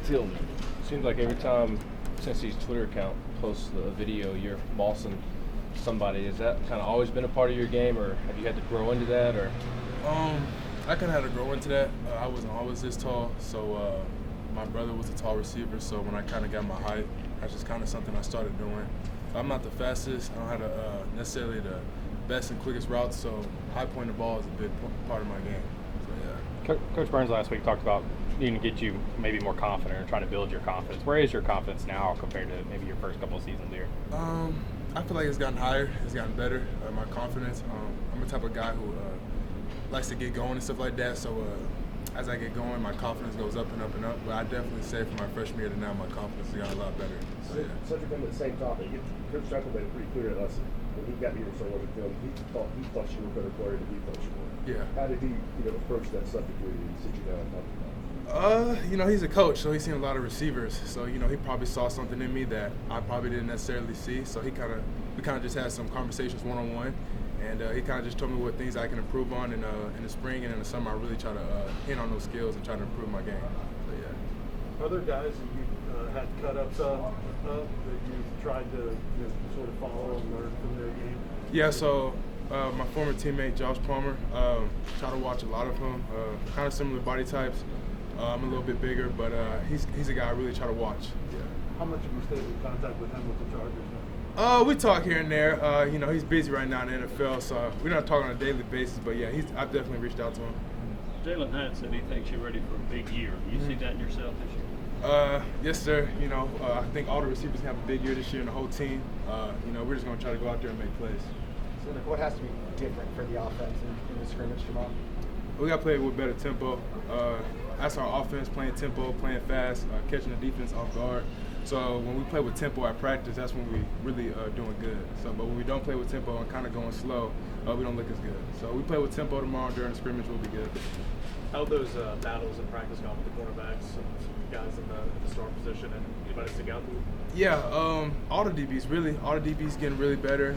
Tillman. Seems like every time Tennessee's Twitter account posts a video, you're mossing somebody. Has that kind of always been a part of your game, or have you had to grow into that? Or I kind of had to grow into that. I wasn't always this tall, so my brother was a tall receiver, so when I kind of got my height, that's just kind of something I started doing. I'm not the fastest. I don't have necessarily the best and quickest routes, so high point the ball is a big part of my game. So, yeah. Coach Burns last week talked about needing to get you maybe more confident and trying to build your confidence. Where is your confidence now compared to maybe your first couple of seasons here? I feel like it's gotten higher. It's gotten better. My confidence. I'm the type of guy who likes to get going and stuff like that. So as I get going, my confidence goes up and up and up. But I definitely say from my freshman year to now, my confidence has gotten a lot better. So, yeah. Cedric, on the same topic, Coach Heupel made it pretty clear to us when he got me to start watching film. He thought you were a better player than he thought you were. Yeah. How did he, approach that subject with you and sit you down and talk about it? He's a coach, so he's seen a lot of receivers. So, he probably saw something in me that I probably didn't necessarily see. So we kind of just had some conversations one-on-one, and he kind of just told me what things I can improve on in the spring and in the summer. I really try to hit on those skills and try to improve my game. So, yeah. Other guys that you had cut-ups of that you've tried to sort of follow and learn from their game? Yeah, so my former teammate, Josh Palmer, try to watch a lot of him. Kind of similar body types. I'm a little bit bigger, but he's a guy I really try to watch. Yeah. How much have you stayed in contact with him with the Chargers now? We talk here and there. He's busy right now in the NFL, so we're not talking on a daily basis. But yeah, I've definitely reached out to him. Jalen Hyatt said he thinks you're ready for a big year. Do you see that in yourself this year? Yes, sir. I think all the receivers have a big year this year, and the whole team. We're just going to try to go out there and make plays. So, what has to be different for the offense in the scrimmage, Jamal? We got to play with better tempo. That's our offense, playing tempo, playing fast, catching the defense off guard. So when we play with tempo at practice, that's when we really are doing good. But when we don't play with tempo and kind of going slow, we don't look as good. So we play with tempo tomorrow during the scrimmage, we'll be good. How those battles in practice gone with the cornerbacks, some guys in the star position, and anybody stick out to you? Yeah, all the DBs getting really better.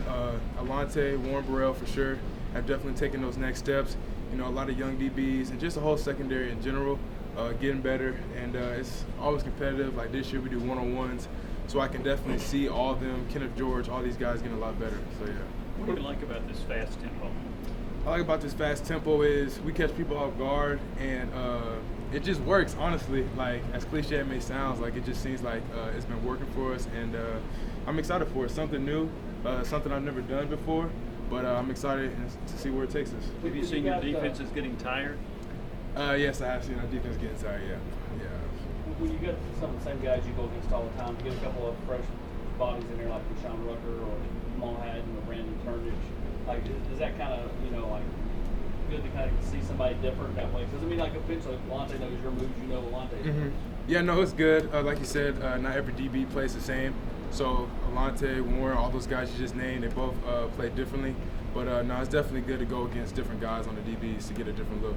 Alante, Warren Burrell for sure have definitely taken those next steps. A lot of young DBs and just the whole secondary in general getting better. And it's always competitive. Like this year we do one-on-ones, so I can definitely see all of them, Kenneth George, all these guys getting a lot better. So, yeah. What do you like about this fast tempo? What I like about this fast tempo is we catch people off guard, and it just works, honestly. Like, as cliche it may sound, like it just seems like it's been working for us, and I'm excited for it. Something new, something I've never done before. But I'm excited to see where it takes us. Have you seen your defense is getting tired? Yes, I have seen our defense getting tired, yeah. When you get some of the same guys you go against all the time, you get a couple of fresh bodies in there like Rashawn Rucker or Jamal Haddon or Brandon Turnage. Like, is that kind of, good to kind of see somebody different that way? Because, like, eventually, Alante knows your moves, Alante. Mm-hmm. Yeah, no, it's good. Like you said, not every DB plays the same. So Alante, Warren, all those guys you just named, they both play differently. But no, it's definitely good to go against different guys on the DBs to get a different look.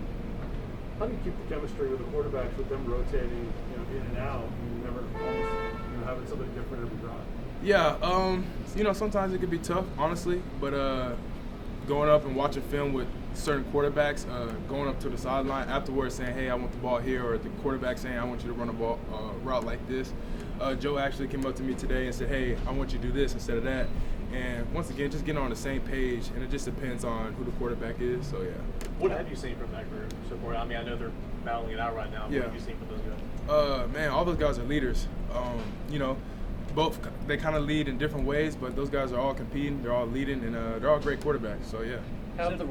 How do you keep the chemistry with the quarterbacks, with them rotating, in and out, and never almost, having somebody different every drive? Yeah, sometimes it can be tough, honestly. But going up and watching film with certain quarterbacks, going up to the sideline afterwards saying, hey, I want the ball here, or the quarterback saying, I want you to run a ball route like this. Joe actually came up to me today and said, hey, I want you to do this instead of that. And once again, just getting on the same page, and it just depends on who the quarterback is, so yeah. What have you seen from that group so far? I know they're battling it out right now. Yeah. What have you seen from those guys? Man, all those guys are leaders. Both, they kind of lead in different ways, but those guys are all competing, they're all leading, and they're all great quarterbacks, so yeah. How have the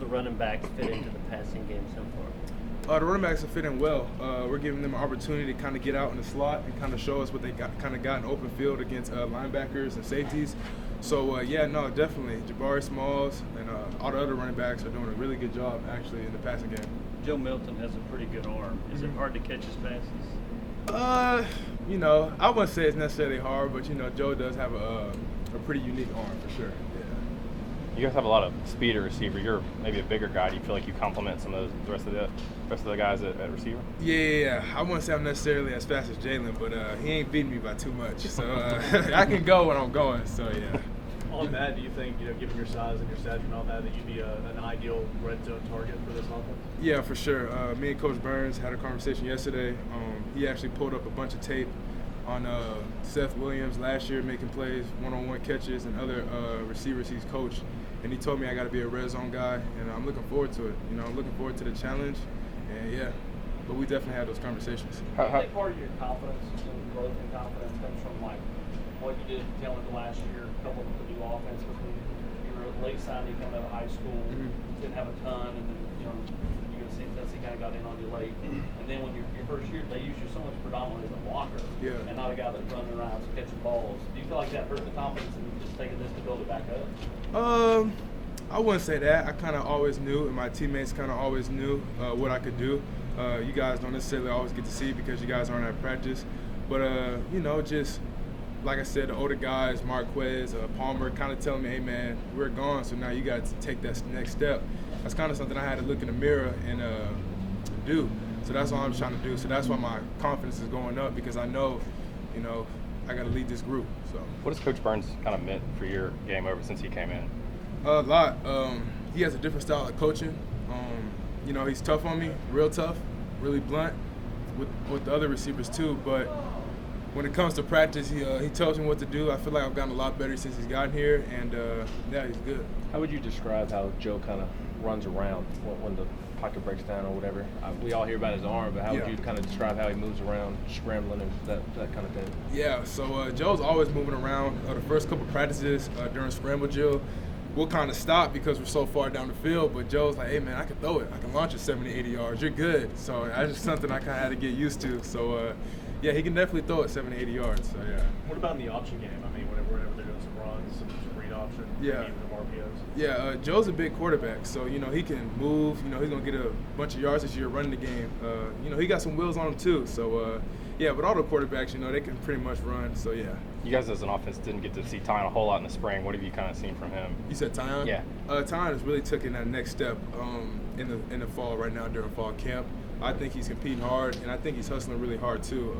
running backs fit into the passing game so far? The running backs are fitting well. We're giving them an opportunity to kind of get out in the slot and kind of show us what they got in open field against linebackers and safeties. So, definitely. Jabari Smalls and all the other running backs are doing a really good job, actually, in the passing game. Joe Milton has a pretty good arm. Is it hard to catch his passes? I wouldn't say it's necessarily hard, but, Joe does have a pretty unique arm for sure. You guys have a lot of speed at receiver. You're maybe a bigger guy. Do you feel like you complement some of the rest of the guys at receiver? Yeah. I wouldn't say I'm necessarily as fast as Jalen, but he ain't beating me by too much. So I can go when I'm going. So yeah. On that, do you think, given your size and your stature and all that, you'd be an ideal red zone target for this offense? Yeah, for sure. Me and Coach Burns had a conversation yesterday. He actually pulled up a bunch of tape on Seth Williams last year making plays, one-on-one catches, and other receivers he's coached. And he told me I got to be a red zone guy, and I'm looking forward to it. I'm looking forward to the challenge, and yeah. But we definitely had those conversations. I think part of your confidence and growth and confidence comes from like what you did telling the last year, coupled with the new offense. Because you were a late signing coming out of high school, didn't have a ton, and then you can see Tennessee kind of got in on you late. And then when your first year, they used you so much predominantly as a blocker, and not a guy that's running around catching balls. Do you feel like that hurt the confidence and just taking this to build it back up? I wouldn't say that. I kind of always knew, and my teammates kind of always knew what I could do. You guys don't necessarily always get to see because you guys aren't at practice. But, just like I said, the older guys, Marquez, Palmer, kind of telling me, hey, man, we're gone, so now you got to take that next step. That's kind of something I had to look in the mirror and do. So that's all I'm trying to do. So that's why my confidence is going up because I know, I got to lead this group. So. What has Coach Burns kind of meant for your game ever since he came in? A lot. He has a different style of coaching. He's tough on me, real tough, really blunt with the other receivers too. But when it comes to practice, he tells me what to do. I feel like I've gotten a lot better since he's gotten here, and yeah, he's good. How would you describe how Joe kind of runs around when the pocket breaks down or whatever? We all hear about his arm, but how would you kind of describe how he moves around, scrambling and that kind of thing? Yeah, so Joe's always moving around. The first couple practices during scramble drill, we'll kind of stop because we're so far down the field, but Joe's like, hey, man, I can throw it. I can launch it 70, 80 yards. You're good. So that's just something I kind of had to get used to. So, yeah, he can definitely throw it 70, 80 yards. So, yeah. What about in the option game? I mean, whenever they're doing some runs, some read option, even some RPOs? Yeah, Joe's a big quarterback, so, he can move. He's going to get a bunch of yards this year running the game. He got some wheels on him, too. So, yeah, but all the quarterbacks, they can pretty much run. So, yeah. You guys as an offense didn't get to see Tyon a whole lot in the spring. What have you kind of seen from him? You said Tyon? Yeah. Tyon has really taken that next step in the fall right now during fall camp. I think he's competing hard, and I think he's hustling really hard too.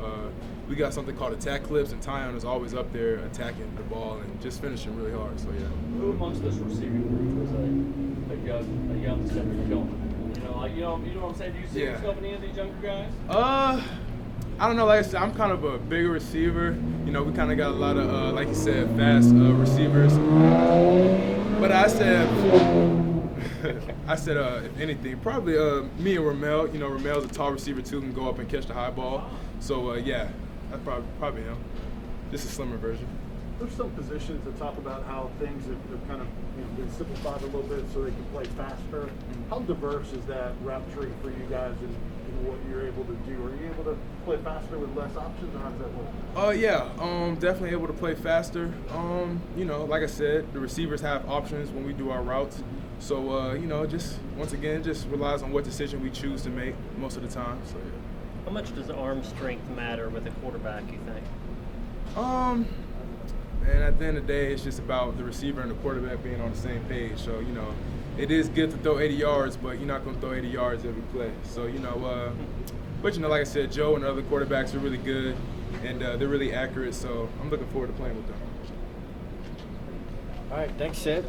We got something called attack clips, and Tyon is always up there attacking the ball and just finishing really hard. So yeah. Who amongst this receiving group is a young stepping stone? You know what I'm saying? Do you see yourself in any of these younger guys? I don't know. Like I said, I'm kind of a bigger receiver. We kind of got a lot of, like you said, fast receivers. But I said, if anything, probably me and Ramel. Ramel's a tall receiver too, can go up and catch the high ball. So yeah, that's probably him. Just a slimmer version. There's some positions that talk about how things have kind of been simplified a little bit so they can play faster. How diverse is that route tree for you guys in what you're able to do? Are you able to play faster with less options, or how does that work? Yeah, definitely able to play faster. Like I said, the receivers have options when we do our routes. So, just once again, just relies on what decision we choose to make most of the time. So, yeah. How much does arm strength matter with a quarterback, you think? And at the end of the day, it's just about the receiver and the quarterback being on the same page. So, it is good to throw 80 yards, but you're not going to throw 80 yards every play. So, but like I said, Joe and the other quarterbacks are really good, and they're really accurate. So I'm looking forward to playing with them. All right, thanks, Sid.